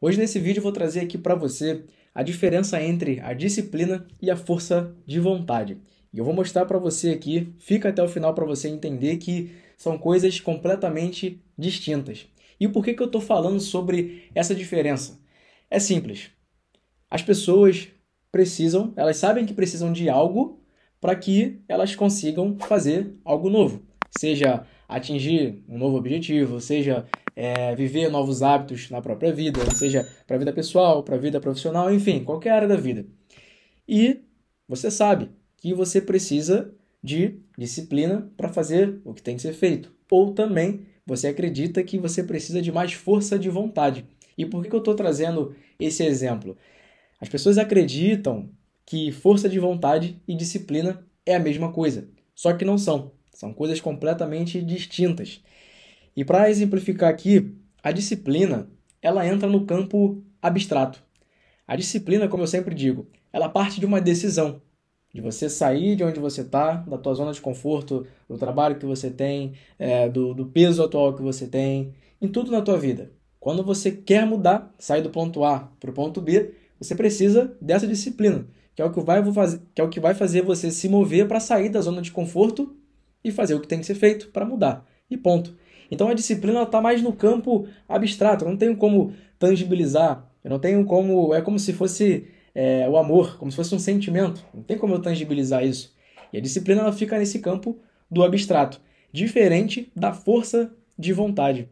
Hoje nesse vídeo eu vou trazer aqui para você a diferença entre a disciplina e a força de vontade. E eu vou mostrar para você aqui, fica até o final para você entender que são coisas completamente distintas. E por que eu estou falando sobre essa diferença? É simples. As pessoas precisam, elas sabem que precisam de algo para que elas consigam fazer algo novo. Seja atingir um novo objetivo, seja viver novos hábitos na própria vida, seja para a vida pessoal, para a vida profissional, enfim, qualquer área da vida. E você sabe que você precisa de disciplina para fazer o que tem que ser feito. Ou também você acredita que você precisa de mais força de vontade. E por que eu estou trazendo esse exemplo? As pessoas acreditam que força de vontade e disciplina é a mesma coisa, só que não são. São coisas completamente distintas. E para exemplificar aqui, a disciplina, ela entra no campo abstrato. A disciplina, como eu sempre digo, ela parte de uma decisão, de você sair de onde você está, da tua zona de conforto, do trabalho que você tem, do peso atual que você tem, em tudo na tua vida. Quando você quer mudar, sair do ponto A para o ponto B, você precisa dessa disciplina, que é o que vai fazer você se mover para sair da zona de conforto e fazer o que tem que ser feito para mudar. E ponto. Então a disciplina está mais no campo abstrato, eu não tenho como tangibilizar, eu não tenho como. É como se fosse o amor, como se fosse um sentimento, não tem como eu tangibilizar isso. E a disciplina ela fica nesse campo do abstrato, diferente da força de vontade.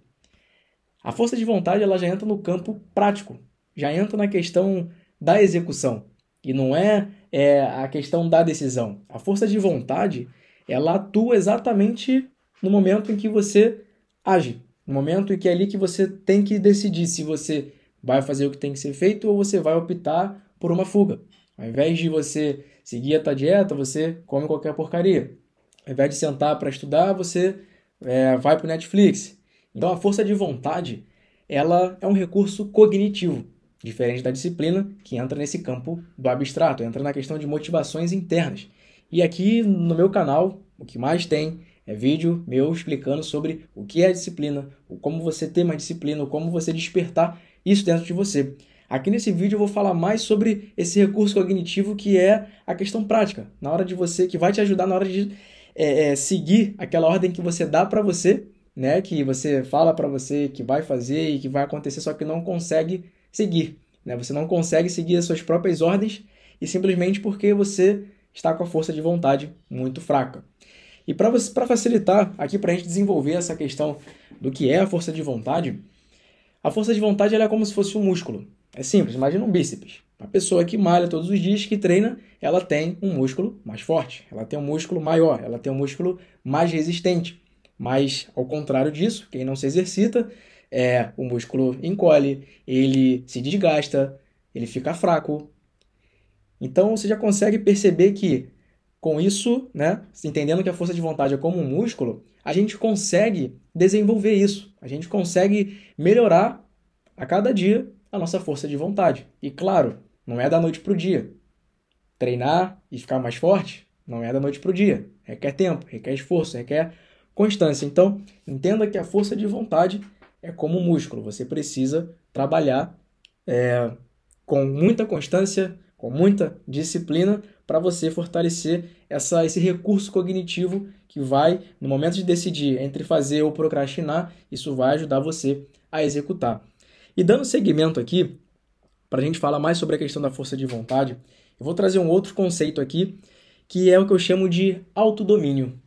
A força de vontade ela já entra no campo prático, já entra na questão da execução, e não é a questão da decisão. A força de vontade ela atua exatamente no momento em que você age, no momento em que é ali que você tem que decidir se você vai fazer o que tem que ser feito ou você vai optar por uma fuga. Ao invés de você seguir a tua dieta, você come qualquer porcaria. Ao invés de sentar para estudar, você vai para o Netflix. Então a força de vontade ela é um recurso cognitivo, diferente da disciplina, que entra nesse campo do abstrato, entra na questão de motivações internas. E aqui no meu canal, o que mais tem é vídeo meu explicando sobre o que é disciplina, como você ter mais disciplina, como você despertar isso dentro de você. Aqui nesse vídeo eu vou falar mais sobre esse recurso cognitivo que é a questão prática, na hora de você, que vai te ajudar na hora de seguir aquela ordem que você dá para você, né, que você fala para você que vai fazer e que vai acontecer, só que não consegue seguir, né? Você não consegue seguir as suas próprias ordens e simplesmente porque você está com a força de vontade muito fraca. E para facilitar aqui para a gente desenvolver essa questão do que é a força de vontade ela é como se fosse um músculo. É simples, imagina um bíceps. A pessoa que malha todos os dias, que treina, ela tem um músculo mais forte, ela tem um músculo maior, ela tem um músculo mais resistente. Mas, ao contrário disso, quem não se exercita, o músculo encolhe, ele se desgasta, ele fica fraco. Então, você já consegue perceber que, com isso, né, entendendo que a força de vontade é como um músculo, a gente consegue desenvolver isso. A gente consegue melhorar a cada dia a nossa força de vontade. E, claro, não é da noite para o dia. Treinar e ficar mais forte não é da noite para o dia. Requer tempo, requer esforço, requer constância. Então, entenda que a força de vontade é como um músculo. Você precisa trabalhar com muita constância, com muita disciplina para você fortalecer esse recurso cognitivo que vai, no momento de decidir entre fazer ou procrastinar, isso vai ajudar você a executar. E dando seguimento aqui, para a gente falar mais sobre a questão da força de vontade, eu vou trazer um outro conceito aqui, que é o que eu chamo de autodomínio.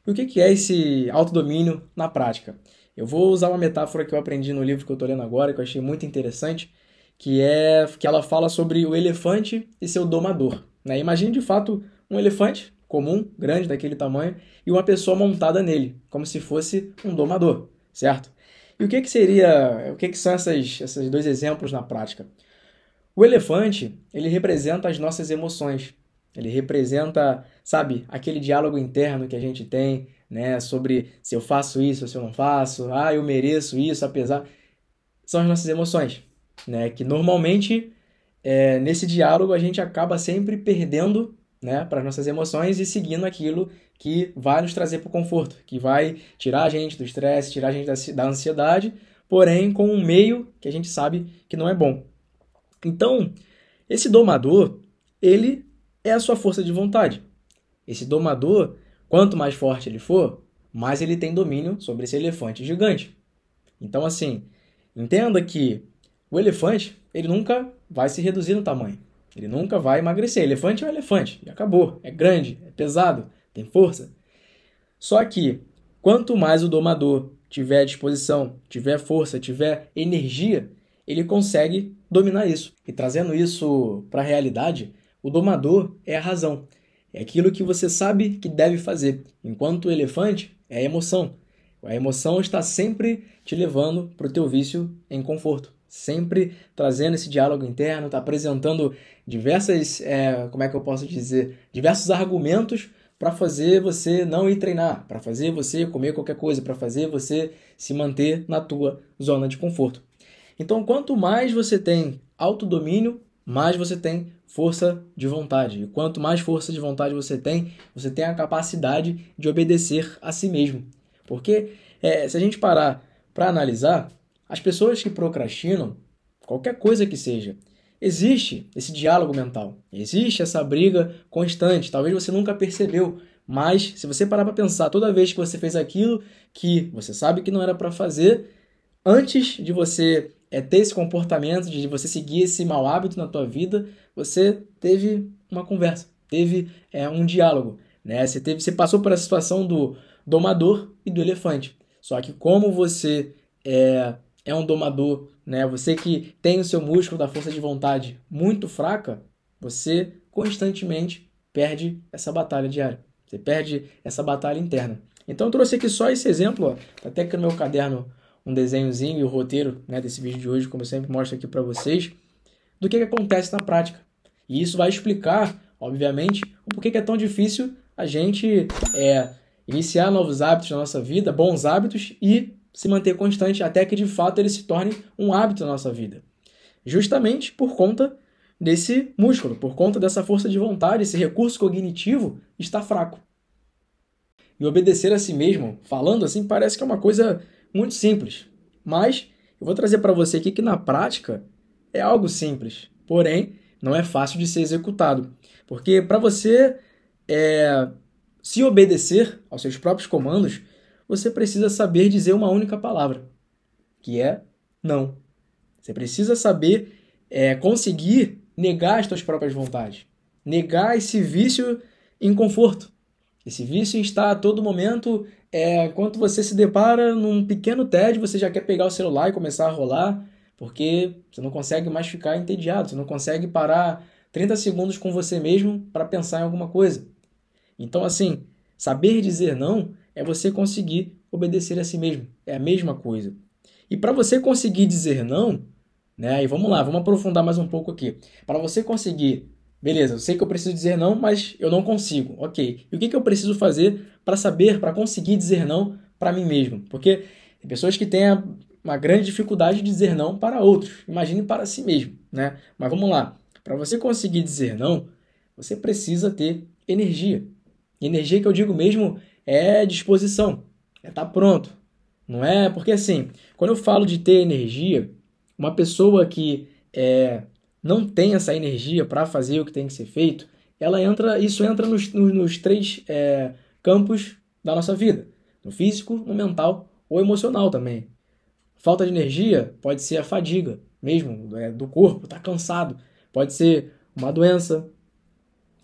E o que é esse autodomínio na prática? Eu vou usar uma metáfora que eu aprendi no livro que eu estou lendo agora, que eu achei muito interessante, que ela fala sobre o elefante e seu domador, né? Imagine de fato um elefante comum, grande, daquele tamanho, e uma pessoa montada nele, como se fosse um domador, certo? E o que são esses dois exemplos na prática? O elefante, ele representa as nossas emoções. Ele representa, sabe, aquele diálogo interno que a gente tem, né, sobre se eu faço isso ou se eu não faço, eu mereço isso, apesar... São as nossas emoções, né, que normalmente, nesse diálogo, a gente acaba sempre perdendo, né, para as nossas emoções e seguindo aquilo que vai nos trazer para o conforto, que vai tirar a gente do estresse, tirar a gente da ansiedade, porém com um meio que a gente sabe que não é bom. Então, esse domador, ele é a sua força de vontade. Esse domador, quanto mais forte ele for, mais ele tem domínio sobre esse elefante gigante. Então, assim, entenda que o elefante, ele nunca vai se reduzir no tamanho. Ele nunca vai emagrecer. Elefante é um elefante, e acabou. É grande, é pesado, tem força. Só que, quanto mais o domador tiver disposição, tiver força, tiver energia, ele consegue dominar isso. E trazendo isso para a realidade, o domador é a razão. É aquilo que você sabe que deve fazer. Enquanto o elefante é a emoção. A emoção está sempre te levando para o teu vício em conforto. Sempre trazendo esse diálogo interno, está apresentando diversos argumentos para fazer você não ir treinar, para fazer você comer qualquer coisa, para fazer você se manter na tua zona de conforto. Então, quanto mais você tem autodomínio, mais você tem força de vontade. E quanto mais força de vontade você tem a capacidade de obedecer a si mesmo. Porque se a gente parar para analisar, as pessoas que procrastinam, qualquer coisa que seja, existe esse diálogo mental, existe essa briga constante. Talvez você nunca percebeu, mas se você parar para pensar, toda vez que você fez aquilo que você sabe que não era para fazer, antes de você ter esse comportamento, de você seguir esse mau hábito na tua vida, você teve uma conversa, teve um diálogo, né? Você passou por essa situação do domador e do elefante. Só que como você é um domador, né? Você que tem o seu músculo da força de vontade muito fraca, você constantemente perde essa batalha diária. Você perde essa batalha interna. Então eu trouxe aqui só esse exemplo, ó. Tá até aqui no meu caderno um desenhozinho e o roteiro, né, desse vídeo de hoje, como eu sempre mostro aqui para vocês, do que acontece na prática. E isso vai explicar, obviamente, o porquê que é tão difícil a gente iniciar novos hábitos na nossa vida, bons hábitos, e se manter constante até que de fato ele se torne um hábito na nossa vida. Justamente por conta desse músculo, por conta dessa força de vontade, esse recurso cognitivo está fraco. E obedecer a si mesmo, falando assim, parece que é uma coisa muito simples. Mas eu vou trazer para você aqui que na prática é algo simples, porém não é fácil de ser executado. Porque para você se obedecer aos seus próprios comandos, você precisa saber dizer uma única palavra, que é não. Você precisa saber conseguir negar as suas próprias vontades, negar esse vício em conforto. Esse vício está a todo momento, quando você se depara num pequeno tédio, você já quer pegar o celular e começar a rolar, porque você não consegue mais ficar entediado, você não consegue parar 30 segundos com você mesmo para pensar em alguma coisa. Então, assim, saber dizer não é você conseguir obedecer a si mesmo. É a mesma coisa. E para você conseguir dizer não, né? E vamos lá, vamos aprofundar mais um pouco aqui. Para você conseguir, beleza, eu sei que eu preciso dizer não, mas eu não consigo. Ok. E o que eu preciso fazer para conseguir dizer não para mim mesmo? Porque tem pessoas que têm uma grande dificuldade de dizer não para outros. Imagine para si mesmo, né? Mas vamos lá. Para você conseguir dizer não, você precisa ter energia. E energia que eu digo mesmo é disposição, é estar pronto. Não é? Porque assim, quando eu falo de ter energia, uma pessoa que não tem essa energia para fazer o que tem que ser feito, isso entra nos três campos da nossa vida. No físico, no mental ou emocional também. Falta de energia pode ser a fadiga mesmo do corpo, tá cansado. Pode ser uma doença.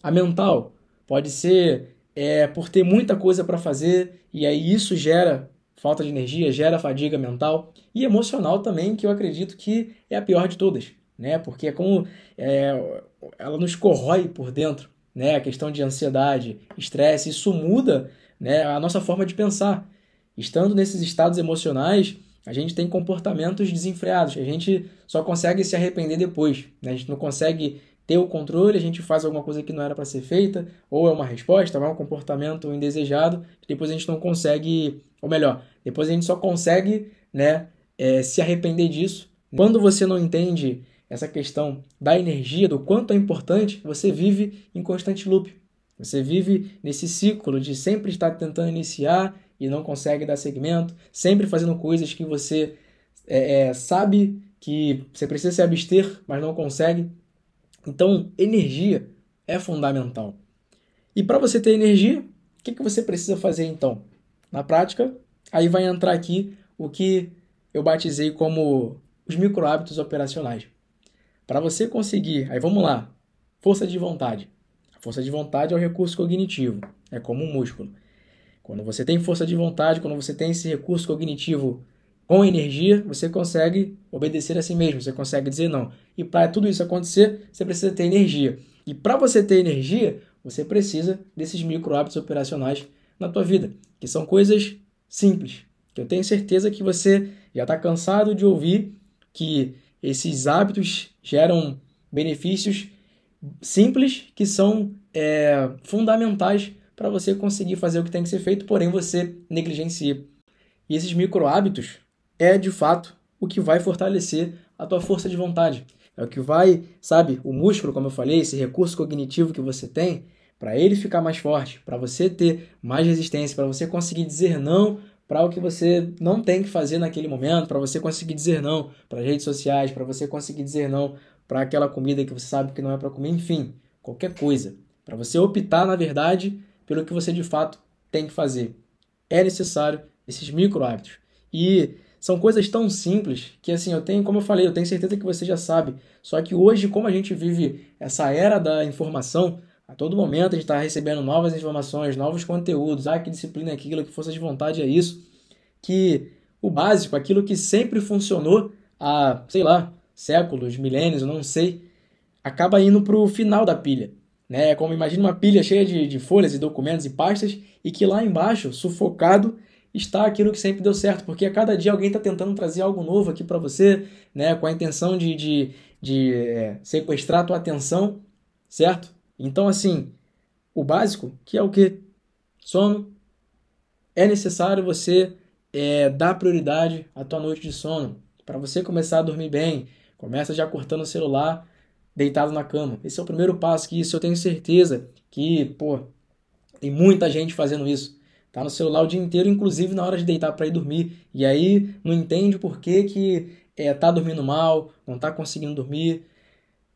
A mental pode ser por ter muita coisa para fazer e aí isso gera falta de energia, gera fadiga mental. E emocional também, que eu acredito que é a pior de todas, né? Porque é como ela nos corrói por dentro, né? A questão de ansiedade, estresse, isso muda, né, a nossa forma de pensar. Estando nesses estados emocionais, a gente tem comportamentos desenfreados, a gente só consegue se arrepender depois, né? A gente não consegue ter o controle, a gente faz alguma coisa que não era para ser feita, ou é uma resposta, ou é um comportamento indesejado, depois a gente não consegue, ou melhor, depois a gente só consegue, né, se arrepender disso. Quando você não entende essa questão da energia, do quanto é importante, você vive em constante loop. Você vive nesse ciclo de sempre estar tentando iniciar e não consegue dar segmento, sempre fazendo coisas que você sabe que você precisa se abster, mas não consegue. Então, energia é fundamental. E para você ter energia, o que você precisa fazer então? Na prática, aí vai entrar aqui o que eu batizei como os micro hábitos operacionais. Para você conseguir, aí vamos lá, força de vontade. A força de vontade é o recurso cognitivo, é como um músculo. Quando você tem força de vontade, quando você tem esse recurso cognitivo com energia, você consegue obedecer a si mesmo, você consegue dizer não. E para tudo isso acontecer, você precisa ter energia. E para você ter energia, você precisa desses micro hábitos operacionais na tua vida, que são coisas simples, que eu tenho certeza que você já está cansado de ouvir que esses hábitos geram benefícios simples que são fundamentais para você conseguir fazer o que tem que ser feito, porém você negligencia. E esses micro hábitos é, de fato, o que vai fortalecer a tua força de vontade. É o que vai, sabe, o músculo, como eu falei, esse recurso cognitivo que você tem, para ele ficar mais forte, para você ter mais resistência, para você conseguir dizer não para o que você não tem que fazer naquele momento, para você conseguir dizer não para as redes sociais, para você conseguir dizer não para aquela comida que você sabe que não é para comer, enfim, qualquer coisa. Para você optar, na verdade, pelo que você de fato tem que fazer. É necessário esses micro hábitos. E são coisas tão simples que, assim, como eu falei, eu tenho certeza que você já sabe. Só que hoje, como a gente vive essa era da informação, a todo momento a gente está recebendo novas informações, novos conteúdos, que disciplina é aquilo, que força de vontade é isso, que o básico, aquilo que sempre funcionou há, sei lá, séculos, milênios, eu não sei, acaba indo para o final da pilha. Né? Como imagina uma pilha cheia de folhas e documentos e pastas e que lá embaixo, sufocado, está aquilo que sempre deu certo, porque a cada dia alguém está tentando trazer algo novo aqui para você, né? Com a intenção de sequestrar a tua atenção, certo? Então, assim, o básico, que é o quê? Sono. É necessário você dar prioridade à tua noite de sono. Para você começar a dormir bem, começa já cortando o celular, deitado na cama. Esse é o primeiro passo, que isso eu tenho certeza que, pô, tem muita gente fazendo isso. Tá no celular o dia inteiro, inclusive na hora de deitar para ir dormir. E aí não entende por que tá dormindo mal, não tá conseguindo dormir.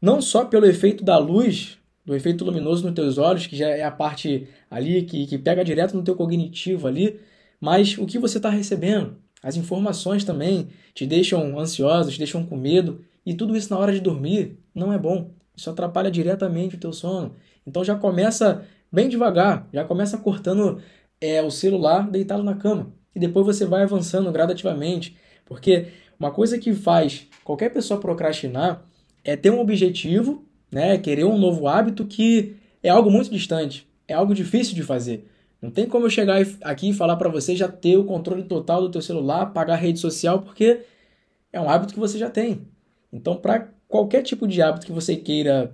Não só pelo efeito da luz, do efeito luminoso nos teus olhos, que já é a parte ali que pega direto no teu cognitivo ali, mas o que você está recebendo. As informações também te deixam ansioso, te deixam com medo, e tudo isso na hora de dormir não é bom. Isso atrapalha diretamente o teu sono. Então já começa bem devagar, já começa cortando o celular deitado na cama. E depois você vai avançando gradativamente. Porque uma coisa que faz qualquer pessoa procrastinar é ter um objetivo, né? Querer um novo hábito que é algo muito distante, é algo difícil de fazer. Não tem como eu chegar aqui e falar para você já ter o controle total do teu celular, pagar a rede social, porque é um hábito que você já tem. Então, para qualquer tipo de hábito que você queira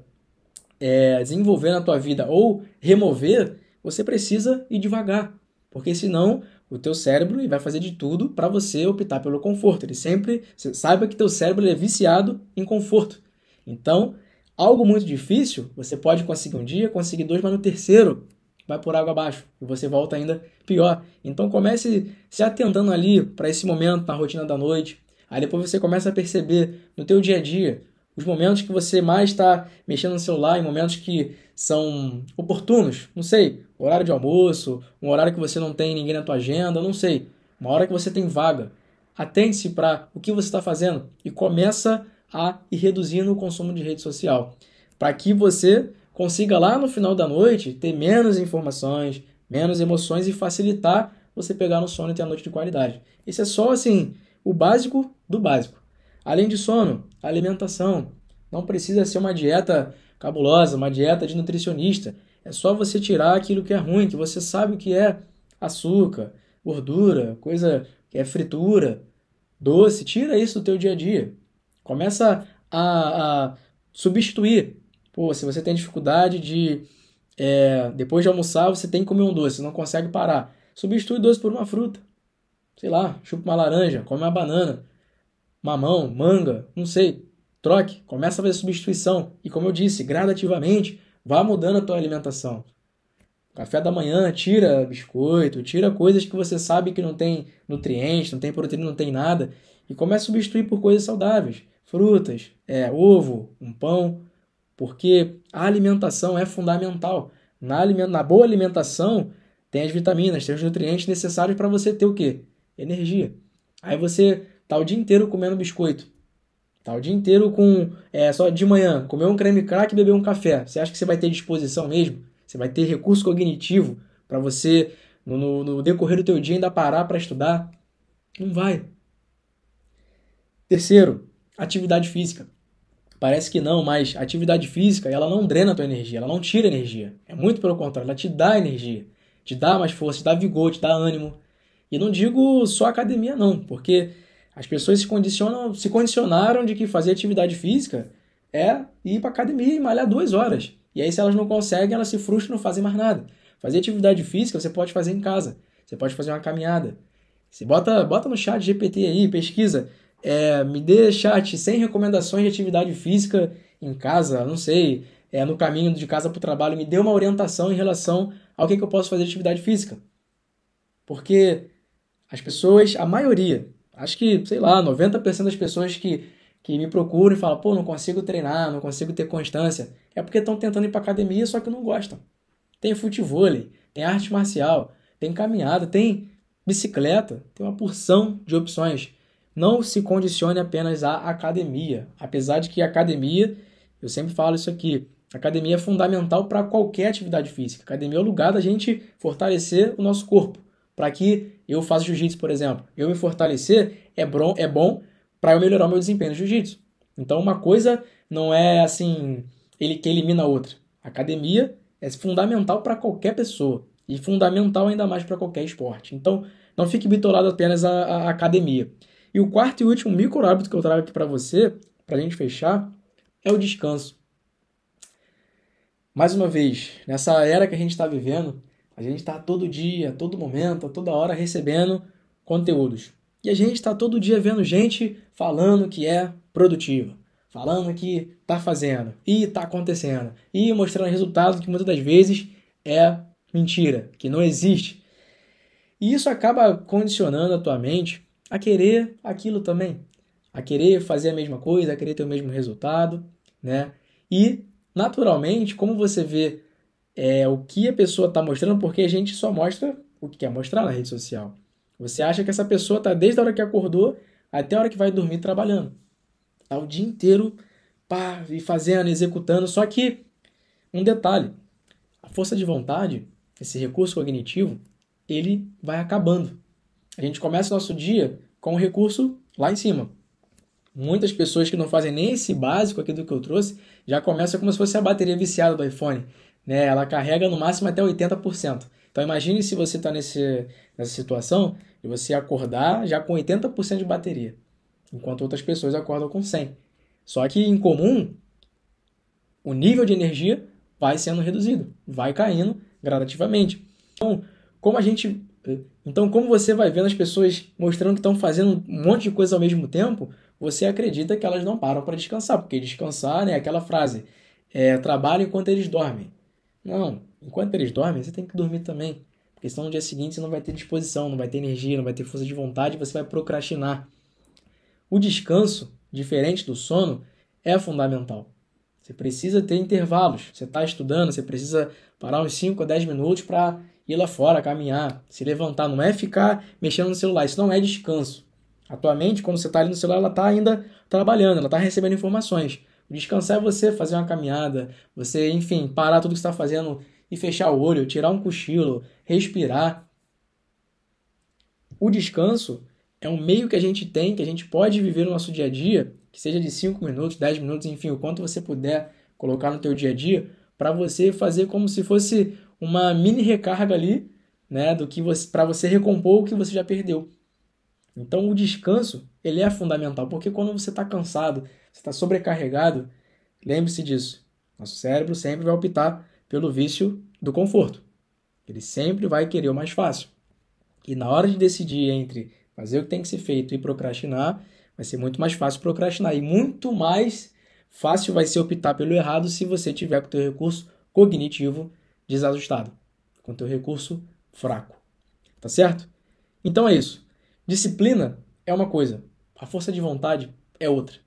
desenvolver na tua vida ou remover, você precisa ir devagar, porque senão o teu cérebro vai fazer de tudo para você optar pelo conforto. Saiba que teu cérebro é viciado em conforto. Então, algo muito difícil, você pode conseguir um dia, conseguir dois, mas no terceiro vai por água abaixo e você volta ainda pior. Então comece se atentando ali para esse momento na rotina da noite. Aí depois você começa a perceber no teu dia a dia os momentos que você mais está mexendo no celular, em momentos que são oportunos, não sei, horário de almoço, um horário que você não tem ninguém na tua agenda, não sei, uma hora que você tem vaga. Atente-se para o que você está fazendo e começa a ir reduzindo o consumo de rede social, para que você consiga lá no final da noite ter menos informações, menos emoções e facilitar você pegar no sono e ter a noite de qualidade. Isso é só assim, o básico do básico. Além de sono, alimentação. Não precisa ser uma dieta cabulosa, uma dieta de nutricionista. É só você tirar aquilo que é ruim, que você sabe o que é açúcar, gordura, coisa que é fritura, doce. Tira isso do teu dia a dia. Começa a substituir. Pô, se você tem dificuldade depois de almoçar, você tem que comer um doce, você não consegue parar. Substitui doce por uma fruta. Sei lá, chupa uma laranja, come uma banana, mamão, manga, não sei. Troque, começa a fazer substituição. E como eu disse, gradativamente, vá mudando a tua alimentação. Café da manhã, tira biscoito, tira coisas que você sabe que não tem nutrientes, não tem proteína, não tem nada. e comece a substituir por coisas saudáveis, frutas, ovo, um pão, porque a alimentação é fundamental. Na boa alimentação tem as vitaminas, tem os nutrientes necessários para você ter o quê? Energia. Aí você tá o dia inteiro comendo biscoito, tá o dia inteiro com só de manhã comer um creme crack e beber um café. Você acha que você vai ter disposição mesmo? Você vai ter recurso cognitivo para você no decorrer do teu dia ainda parar para estudar? Não vai. Terceiro, atividade física. Parece que não, mas a atividade física, ela não drena a tua energia, ela não tira energia. É muito pelo contrário, ela te dá energia, te dá mais força, te dá vigor, te dá ânimo. E não digo só academia não, porque as pessoas se condicionaram de que fazer atividade física é ir para academia e malhar 2 horas. E aí se elas não conseguem, elas se frustram e não fazem mais nada. Fazer atividade física você pode fazer em casa, você pode fazer uma caminhada. Você bota no chat GPT aí, pesquisa, me dê chat sem recomendações de atividade física em casa, não sei, no caminho de casa para o trabalho, me dê uma orientação em relação ao que eu posso fazer de atividade física. Porque as pessoas, a maioria, acho que, sei lá, 90% das pessoas que me procuram e falam, pô, não consigo treinar, não consigo ter constância, é porque estão tentando ir para academia, só que não gostam. Tem futevôlei, tem arte marcial, tem caminhada, tem bicicleta, tem uma porção de opções. Não se condicione apenas à academia. Apesar de que a academia, eu sempre falo isso aqui, a academia é fundamental para qualquer atividade física. A academia é o lugar da gente fortalecer o nosso corpo. Para que eu faça jiu-jitsu, por exemplo, eu me fortalecer é bom para eu melhorar o meu desempenho no jiu-jitsu. Então uma coisa não é assim, que elimina a outra. A academia é fundamental para qualquer pessoa e fundamental ainda mais para qualquer esporte. Então não fique bitolado apenas à academia. E o quarto e último micro hábito que eu trago aqui para você, para a gente fechar, é o descanso. Mais uma vez, nessa era que a gente está vivendo, a gente está todo dia, a todo momento, a toda hora recebendo conteúdos. E a gente está todo dia vendo gente falando que é produtiva, falando que está fazendo e está acontecendo, e mostrando resultados que muitas das vezes é mentira, que não existe. E isso acaba condicionando a tua mente a querer aquilo também, a querer fazer a mesma coisa, a querer ter o mesmo resultado, né? E, naturalmente, como você vê o que a pessoa está mostrando, porque a gente só mostra o que quer mostrar na rede social. Você acha que essa pessoa está desde a hora que acordou até a hora que vai dormir trabalhando. Está o dia inteiro e fazendo, executando, só que um detalhe, a força de vontade, esse recurso cognitivo, ele vai acabando. A gente começa o nosso dia com o recurso lá em cima. Muitas pessoas que não fazem nem esse básico aqui do que eu trouxe, já começam como se fosse a bateria viciada do iPhone, né? Ela carrega no máximo até 80%. Então imagine se você está nessa situação e você acordar já com 80% de bateria, enquanto outras pessoas acordam com 100%. Só que em comum, o nível de energia vai sendo reduzido, vai caindo gradativamente. Então, como você vai vendo as pessoas mostrando que estão fazendo um monte de coisa ao mesmo tempo, você acredita que elas não param para descansar, porque descansar, né, é aquela frase, trabalho enquanto eles dormem. Não, enquanto eles dormem, você tem que dormir também, porque senão no dia seguinte você não vai ter disposição, não vai ter energia, não vai ter força de vontade, você vai procrastinar. O descanso, diferente do sono, é fundamental. Você precisa ter intervalos. Você está estudando, você precisa parar uns 5 a 10 minutos para ir lá fora, caminhar, se levantar. Não é ficar mexendo no celular. Isso não é descanso. A tua mente, quando você está ali no celular, ela está ainda trabalhando, ela está recebendo informações. O descansar é você fazer uma caminhada, você, enfim, parar tudo que você está fazendo e fechar o olho, tirar um cochilo, respirar. O descanso é um meio que a gente tem, que a gente pode viver no nosso dia a dia, que seja de 5 minutos, 10 minutos, enfim, o quanto você puder colocar no teu dia a dia, para você fazer como se fosse uma mini recarga ali, né, para você recompor o que você já perdeu. Então o descanso, ele é fundamental, porque quando você está cansado, você está sobrecarregado, lembre-se disso, nosso cérebro sempre vai optar pelo vício do conforto. Ele sempre vai querer o mais fácil. E na hora de decidir entre fazer o que tem que ser feito e procrastinar, vai ser muito mais fácil procrastinar. E muito mais fácil vai ser optar pelo errado se você tiver com o teu recurso cognitivo desajustado, com o teu recurso fraco. Tá certo? Então é isso. Disciplina é uma coisa. A força de vontade é outra.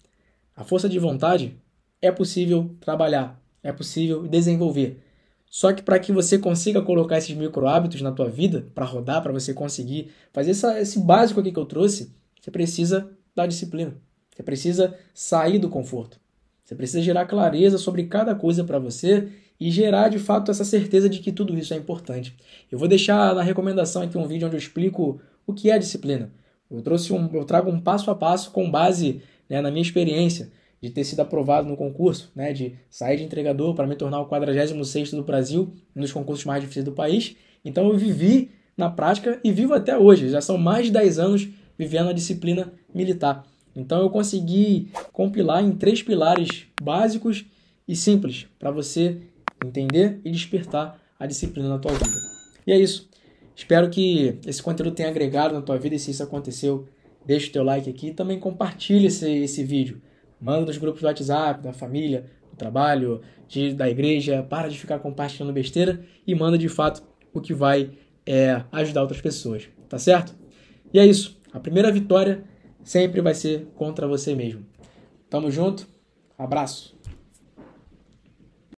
A força de vontade é possível trabalhar, é possível desenvolver. Só que para que você consiga colocar esses micro hábitos na tua vida, para rodar, para você conseguir fazer esse básico aqui que eu trouxe, você precisa da disciplina. Você precisa sair do conforto. Você precisa gerar clareza sobre cada coisa para você e gerar, de fato, essa certeza de que tudo isso é importante. Eu vou deixar na recomendação aqui um vídeo onde eu explico o que é disciplina. Eu trago um passo a passo com base, né, na minha experiência de ter sido aprovado no concurso, né, de sair de entregador para me tornar o 46º do Brasil, um dos concursos mais difíceis do país. Então eu vivi na prática e vivo até hoje. Já são mais de 10 anos vivendo a disciplina militar. Então eu consegui compilar em 3 pilares básicos e simples para você entender e despertar a disciplina na tua vida. E é isso. Espero que esse conteúdo tenha agregado na tua vida e se isso aconteceu, deixa o teu like aqui e também compartilha esse vídeo. Manda nos grupos do WhatsApp, da família, do trabalho, da igreja. Para de ficar compartilhando besteira e manda de fato o que vai ajudar outras pessoas. Tá certo? E é isso. A primeira vitória sempre vai ser contra você mesmo. Tamo junto. Abraço.